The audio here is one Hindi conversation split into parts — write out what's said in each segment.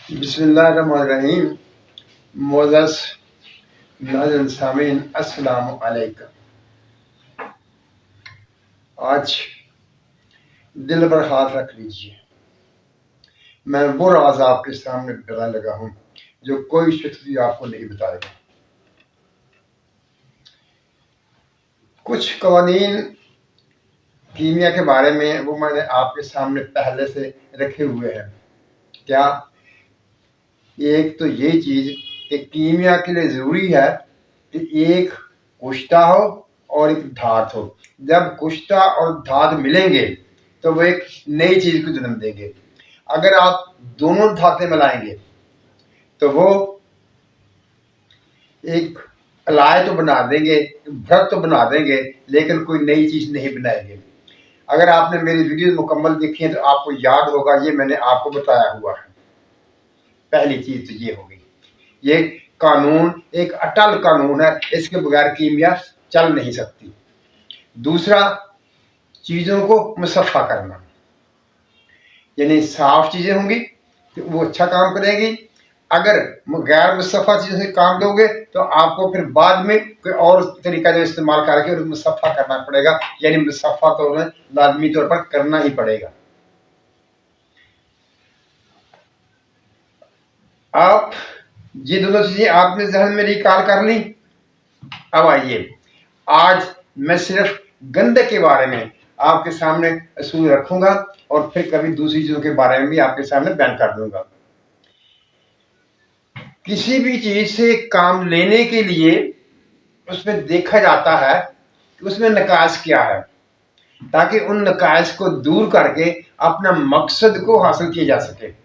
बिस्मिल्लाहिर्रहमानिर्रहीम। मोअज़्ज़ज़ नाज़रीन सामीन, अस्सलामु अलैकुम। आज दिल पर हाथ रख लीजिए। मैं वो राज आपके सामने बताने लगा हूँ जो कोई शख्स भी आपको नहीं बताएगा। कुछ कवानीन कीमिया के बारे में वो मैंने आपके सामने पहले से रखे हुए हैं। क्या एक तो ये चीज़ कि कीमिया के लिए ज़रूरी है कि एक कुश्ता हो और एक धात हो। जब कुश्ता और धात मिलेंगे तो वो एक नई चीज़ को जन्म देंगे। अगर आप दोनों धातें मिलाएंगे तो वो एक अलाय तो बना देंगे, भ्रत तो बना देंगे, लेकिन कोई नई चीज़ नहीं बनाएंगे। अगर आपने मेरी वीडियो मुकम्मल देखी है तो आपको याद होगा, ये मैंने आपको बताया हुआ है। पहली चीज़ तो ये होगी, ये कानून एक अटल कानून है, इसके बगैर कीमिया चल नहीं सकती। दूसरा, चीज़ों को मुसफ़ा करना, यानी साफ चीज़ें होंगी तो वो अच्छा काम करेगी। अगर गैर मुसफ़ा चीज़ों से काम दोगे तो आपको फिर बाद में कोई और तरीका जो इस्तेमाल करके और मुसफ़ा करना पड़ेगा, यानी मुसफ़ा तो लाजमी तौर पर करना ही पड़ेगा। आप ये दोनों चीज़ें आपने जहन में रिकॉल कर ली। अब आइए, आज मैं सिर्फ गंधक के बारे में आपके सामने असूल रखूंगा और फिर कभी दूसरी चीज़ों के बारे में भी आपके सामने बयान कर दूंगा। किसी भी चीज़ से काम लेने के लिए उसमें देखा जाता है कि उसमें नकाश क्या है, ताकि उन नकाश को दूर करके अपना मकसद को हासिल किया जा सके।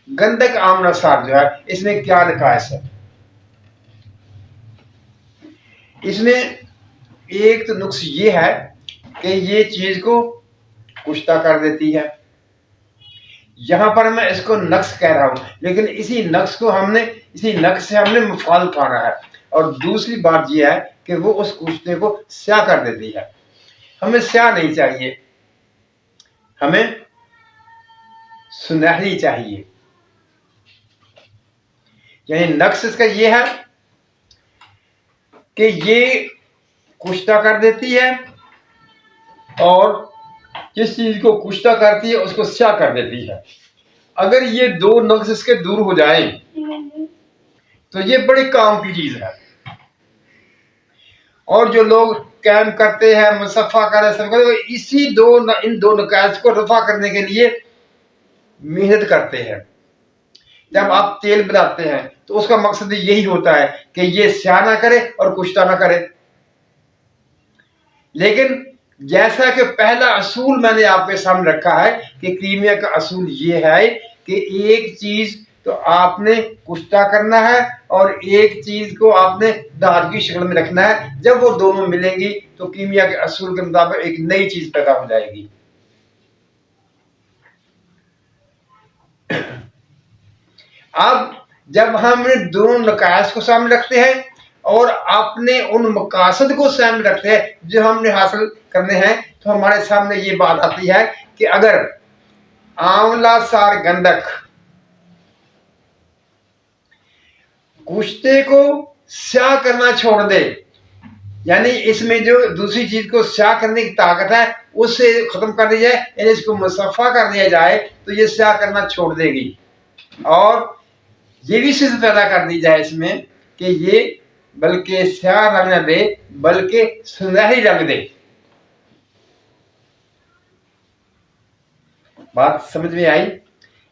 गंधक आमना सार जो है, इसमें क्या नकाश है? इसमें एक तो नुक्स ये है कि ये चीज को कुश्ता कर देती है। यहां पर मैं इसको नक्स कह रहा हूं, लेकिन इसी नक्स से हमने मुफाल उठाना है। और दूसरी बात यह है कि वो उस कुश्ते को स्याह कर देती है। हमें स्याह नहीं चाहिए, हमें सुनहरी चाहिए। यानी नक्स इसका ये है कि ये कुश्ता कर देती है और जिस चीज को कुश्ता करती है उसको स्याह कर देती है। अगर ये दो नक्स इसके दूर हो जाए तो ये बड़े काम की चीज है। और जो लोग कैम करते हैं, मुसफ़ा कर सब करते, इन दो नकाश को रफा करने के लिए मेहनत करते हैं। जब आप तेल बनाते हैं तो उसका मकसद यही होता है कि ये स्याह ना करे और कुश्ता ना करे। लेकिन जैसा कि पहला असूल मैंने आपके सामने रखा है कि कीमिया का असूल ये है कि एक चीज तो आपने कुश्ता करना है और एक चीज को आपने धात की शक्ल में रखना है। जब वो दोनों मिलेंगी तो कीमिया के असूल के मुताबिक एक नई चीज पैदा हो जाएगी। अब जब हम दोनों नकाश को सामने रखते हैं और अपने उन मकासद को सामने रखते हैं जो हमने हासिल करने हैं, तो हमारे सामने ये बात आती है कि अगर आंवला सार गंधक कुश्ते को स्याह करना छोड़ दे, यानी इसमें जो दूसरी चीज को स्याह करने की ताकत है उससे खत्म कर दी जाए, यानी इसको मुसफ़ा कर दिया जाए, तो ये स्याह करना छोड़ देगी। और ये भी सिद्ध पैदा कर दी जाए इसमें कि ये बल्कि स्याह रंग न दे बल्कि सुनहरी रंग दे। बात समझ में आई?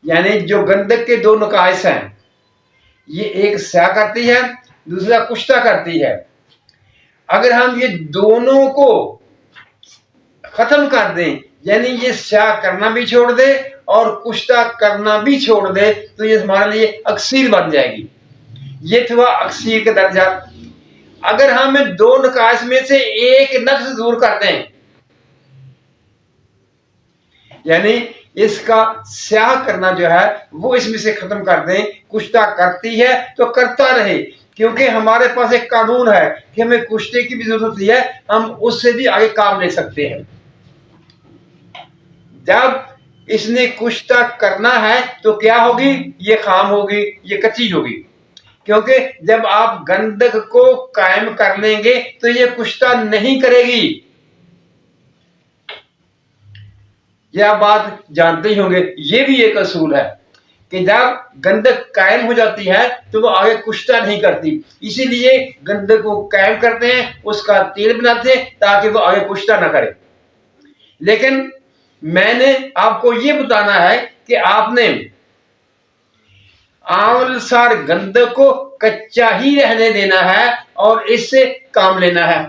यानी जो गंधक के दो नकाश हैं, ये एक स्याह करती है, दूसरा कुश्ता करती है। अगर हम ये दोनों को खत्म कर दें, यानी ये स्याह करना भी छोड़ दे और कुश्ता करना भी छोड़ दे, तो ये हमारे लिए अक्सीर बन जाएगी। ये था अक्सीर का दर्जा। अगर हम दो नकाश में से एक नक्श दूर कर दें, यानी इसका स्याह करना जो है वो इसमें से खत्म कर दें, कुश्ता करती है तो करता रहे, क्योंकि हमारे पास एक कानून है कि हमें कुश्ते की भी जरूरत होती है, हम उससे भी आगे काम ले सकते हैं। जब इसने कुश्ता करना है तो क्या होगी, ये खाम होगी, ये कच्ची होगी। क्योंकि जब आप गंधक को कायम कर लेंगे तो ये कुश्ता नहीं करेगी। यह आप बात जानते ही होंगे। ये भी एक असूल है कि जब गंधक कायम हो जाती है तो वो आगे कुश्ता नहीं करती। इसीलिए गंधक को कायम करते हैं, उसका तेल बनाते हैं ताकि वो आगे कुश्ता ना करे। लेकिन मैंने आपको ये बताना है कि आपने आंवलसार गंधक को कच्चा ही रहने देना है और इससे काम लेना है।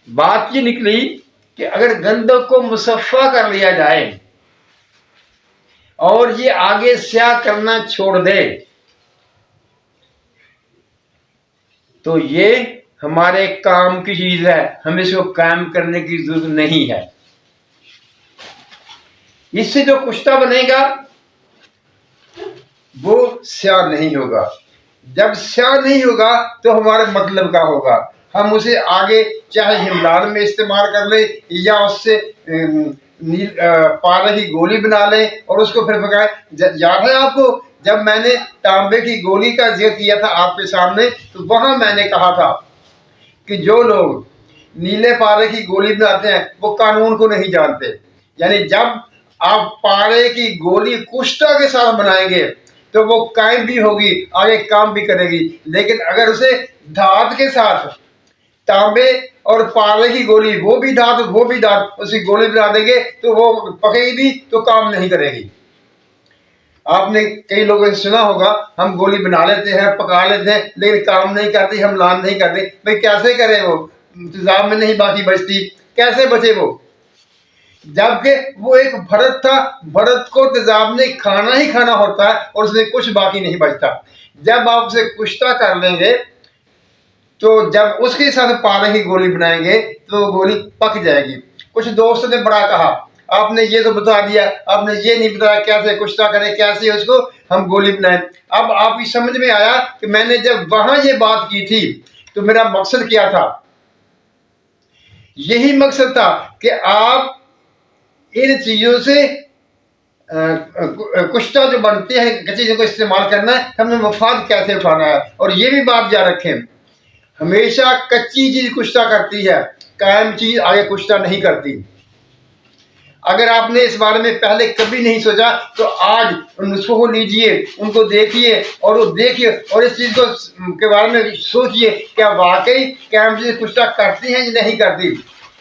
बात ये निकली कि अगर गंधक को मुसफ़ा कर लिया जाए और ये आगे स्याह करना छोड़ दे तो ये हमारे काम की चीज है, हमें इसको कायम करने की जरूरत नहीं है। इससे जो कुश्ता बनेगा वो स्याह नहीं होगा। जब स्याह नहीं होगा तो हमारे मतलब का होगा। हम उसे आगे चाहे हिमलान में इस्तेमाल कर ले या उससे पारे की गोली बना लें और उसको फिर पकाएं। याद है आपको जब मैंने तांबे की गोली का जिक्र किया था आपके सामने, तो वहां मैंने कहा था कि जो लोग नीले पारे की गोली बनाते हैं वो कानून को नहीं जानते। यानी जब आप पारे की गोली कुश्ता के साथ बनाएंगे तो वो कायम भी होगी, आगे काम भी करेगी। लेकिन अगर उसे धात के साथ तांबे और पारे की गोली, वो भी धात उसकी गोली बना देंगे तो वो पकेगी भी तो काम नहीं करेगी। आपने कई लोगों से सुना होगा, हम गोली बना लेते हैं, पका लेते हैं, लेकिन काम नहीं करती, हम लान नहीं करते। भाई कैसे करें, वो इंतजाम में नहीं बाकी बचती, कैसे बचे वो? जबकि वो एक भरत था, भरत को इंतजाम में खाना ही खाना होता है और उसमें कुछ बाकी नहीं बचता। जब आप उसे कुश्ता कर लेंगे तो जब उसके साथ पारे की गोली बनाएंगे तो गोली पक जाएगी। कुछ दोस्तों ने बड़ा कहा, आपने ये तो बता दिया, आपने ये नहीं बताया कैसे कुश्ता करें, कैसे उसको हम गोली बनाएं। अब आपकी समझ में आया कि मैंने जब वहां ये बात की थी तो मेरा मकसद क्या था। यही मकसद था कि आप इन चीजों से कुश्ता जो बनते हैं कच्ची चीजों को इस्तेमाल करना है, हमें मफाद कैसे उठाना है। और ये भी बात याद रखें, हमेशा कच्ची चीज कुश्ता करती है, कायम चीज आगे कुश्ता नहीं करती। अगर आपने इस बारे में पहले कभी नहीं सोचा तो आज उन नुस्खों को लीजिए, उनको देखिए और वो देखिए और इस चीज को के बारे में सोचिए, क्या वाकई कायम चीज कुश्ता करती है या नहीं करती।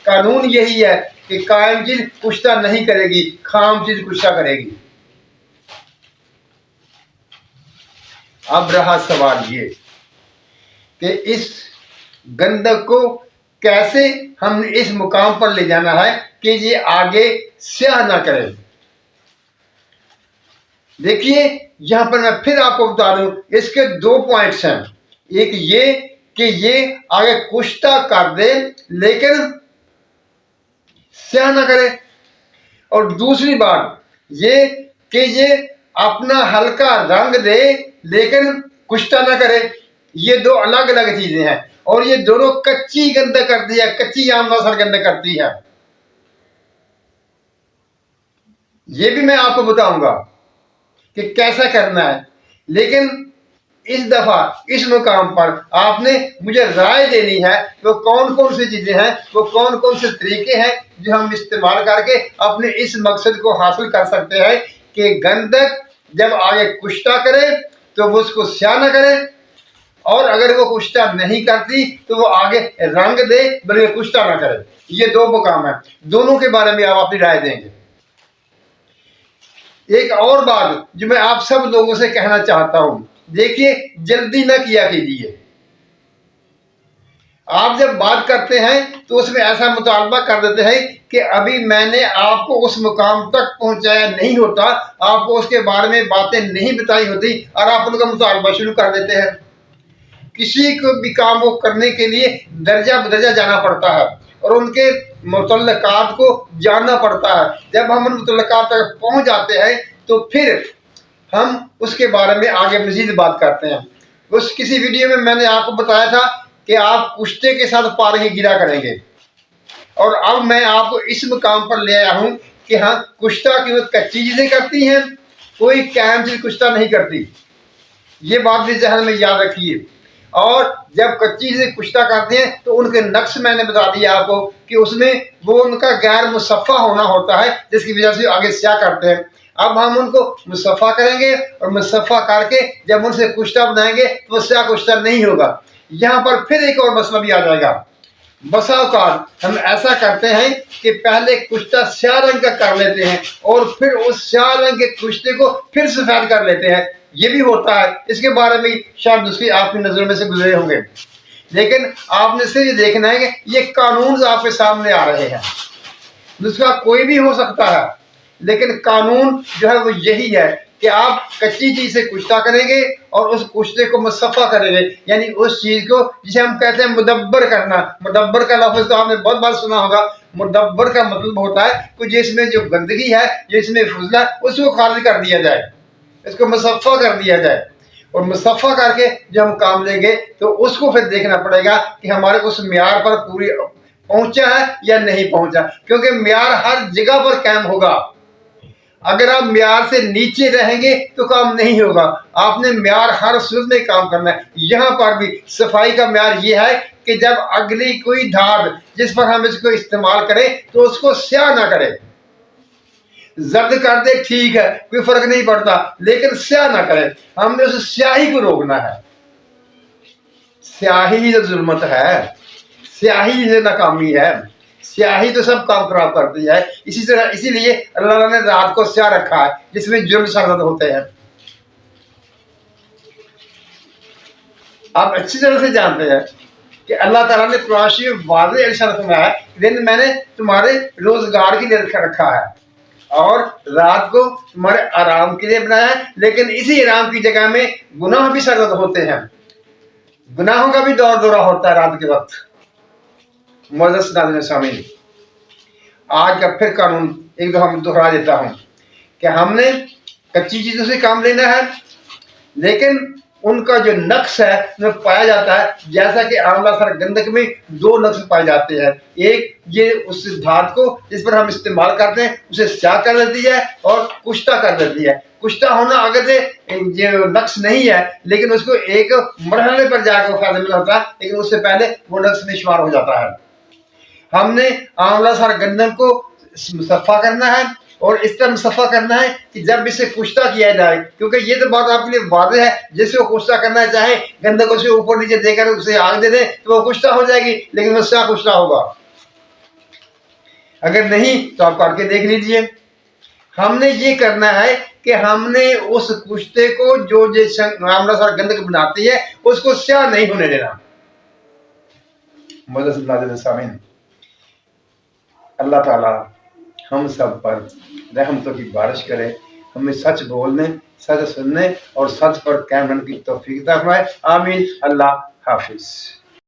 कानून यही है कि कायम चीज कुश्ता नहीं करेगी, खाम चीज कुश्ता करेगी। अब रहा सवाल ये कि इस गंधक को कैसे हम इस मुकाम पर ले जाना है कि ये आगे स्याह ना करे। देखिए यहां पर मैं फिर आपको बता दूं, इसके दो पॉइंट्स हैं। एक ये कि ये आगे कुश्ता कर दे लेकिन स्याह ना करे, और दूसरी बात ये कि ये अपना हल्का रंग दे लेकिन कुश्ता ना करे। ये दो अलग अलग चीजें हैं और ये दोनों कच्ची गंधक करती है, कच्ची आंवला गंधक करती है। ये भी मैं आपको बताऊंगा कि कैसा करना है। लेकिन इस दफा इस मुकाम पर आपने मुझे राय देनी है वो कौन कौन सी चीजें हैं, वो कौन कौन से तरीके हैं जो हम इस्तेमाल करके अपने इस मकसद को हासिल कर सकते हैं कि गंधक जब आगे कुश्ता करे तो वो उसको स्याह न करे, और अगर वो कुश्ता नहीं करती तो वो आगे रंग दे बल्कि कुश्ता ना करे। ये दो मुकाम है, दोनों के बारे में आप अपनी राय देंगे। एक और बात जो मैं आप सब लोगों से कहना चाहता हूं, देखिए जल्दी न किया कीजिए। आप जब बात करते हैं तो उसमें ऐसा मुतालबा कर देते हैं कि अभी मैंने आपको उस मुकाम तक पहुंचाया नहीं होता, आपको उसके बारे में बातें नहीं बताई होती और आप उनका मुतालबा शुरू कर देते हैं। किसी को भी काम को करने के लिए दर्जा बदर्जा जाना पड़ता है और उनके मुतल्लकात को जानना पड़ता है। जब हम उन मुतल्लकात तक पहुंच जाते हैं तो फिर हम उसके बारे में आगे मजीद बात करते हैं। उस किसी वीडियो में मैंने आपको बताया था कि आप कुश्ते के साथ पारे गिरा करेंगे। और अब मैं आपको इस मुकाम पर ले आया हूं कि हाँ, कुश्ता की कच्ची चीजें करती हैं, कोई कायम चीज कुश्ता नहीं करती। ये बात भी जहन में याद रखिए। और जब कच्ची चीजें कुश्ता करते हैं तो उनके नक्श मैंने बता दिया आपको कि उसमें वो उनका गैर मुसफ़ा होना होता है, जिसकी वजह से आगे स्याह करते हैं। अब हम उनको मुसफ़ा करेंगे और मुसफ़ा करके जब उनसे कुश्ता बनाएंगे तो स्याह कुश्ता नहीं होगा। यहाँ पर फिर एक और मसला भी आ जाएगा। बसा औकात हम ऐसा करते हैं कि पहले कुश्ता स्याह रंग का कर लेते हैं और फिर उस स्याह रंग के कुश्ते को फिर सफेद कर लेते हैं। ये भी होता है, इसके बारे में शायद दूसरी आपकी नजरों में से गुजरे होंगे, लेकिन आपने सिर्फ ये देखना है कि ये कानून आपके सामने आ रहे हैं। दूसरा कोई भी हो सकता है, लेकिन कानून जो है वो यही है कि आप कच्ची चीज से कुश्ता करेंगे और उस कुश्ते को मुसफ़ा करेंगे, यानी उस चीज को जिसे हम कहते हैं मुदब्बर करना। मुदब्बर का लफ्ज़ तो आपने बहुत बार सुना होगा। मुदब्बर का मतलब होता है कि जिसमें जो गंदगी है, जिसमें फजला है, उसको खारिज कर दिया जाए, इसको मुसफ़ा कर दिया जाए। और मुसफ़ा करके जब हम काम लेंगे तो उसको फिर देखना पड़ेगा कि हमारे उस म्यार पर पूरी पहुंचा है या नहीं पहुंचा, क्योंकि म्यार हर जगह पर कायम होगा। अगर आप म्यार से नीचे रहेंगे तो काम नहीं होगा। आपने म्यार हर सूरत में काम करना है। यहाँ पर भी सफाई का म्यार ये है कि जब अगली कोई धार जिस पर हम इसको इस्तेमाल करें तो उसको स्याह ना करें। जर्द कर दे ठीक है, कोई फर्क नहीं पड़ता, लेकिन स्याह ना करें। हमने उस स्याही को रोकना है। स्याही ही तो जुल्मत है, स्याही ही नाकामी है, स्याही तो सब काम खराब करती है। इसी तरह इसीलिए अल्लाह ने रात को स्याह रखा है, जिसमें जुर्म सरदर्द होते हैं। आप अच्छी तरह से जानते हैं कि अल्लाह ताला ने कुरान शरीफ में वाज़ेह इरशाद फरमाया है, दिन मैंने तुम्हारे रोजगार के लिए रखा है और रात को तुम्हारे आराम के लिए बनाया है। लेकिन इसी आराम की जगह में गुनाह भी सरदर्द होते हैं, गुनाहों का भी दौर दौरा होता है रात के वक्त। मोअज़्ज़ज़ नाज़रीन सामीन, आज का फिर कानून एक दो हम दोहरा देता हूँ कि हमने कच्ची चीजों से काम लेना है, लेकिन उनका जो नक्श है वो पाया जाता है। जैसा कि आंवला सर गंधक में दो नक्श पाए जाते हैं। एक ये उस धात को जिस पर हम इस्तेमाल करते हैं उसे स्याह कर देती है और कुश्ता कर देती है। कुश्ता होना अगर से जो नक्श नहीं है, लेकिन उसको एक मरहले पर जाकर फायदा होता है, लेकिन उससे पहले वो नक्श में शुमार हो जाता है। हमने आंवला सर गंधक को मुसफ़ा करना है और इस तरह मुसफ़ा करना है कि जब इसे कुश्ता किया जाए, क्योंकि ये तो बात आपके लिए वाज़ेह है, जिसे वो कुश्ता करना चाहे गंधक उसे ऊपर नीचे देकर उसे आग दे दे तो वो कुश्ता हो जाएगी, लेकिन वो स्याह कुश्ता होगा। अगर नहीं तो आप करके देख लीजिए। हमने ये करना है कि हमने उस कुश्ते को जो आंवला सर गंधक बनाती है उसको स्याह नहीं होने देना। सामीन, अल्लाह ताला हम सब पर रहमतों की बारिश करे, हमें सच बोलने, सच सुनने और सच पर कायम रहने की तौफीक अता फरमाए। आमीन। अल्लाह हाफिज।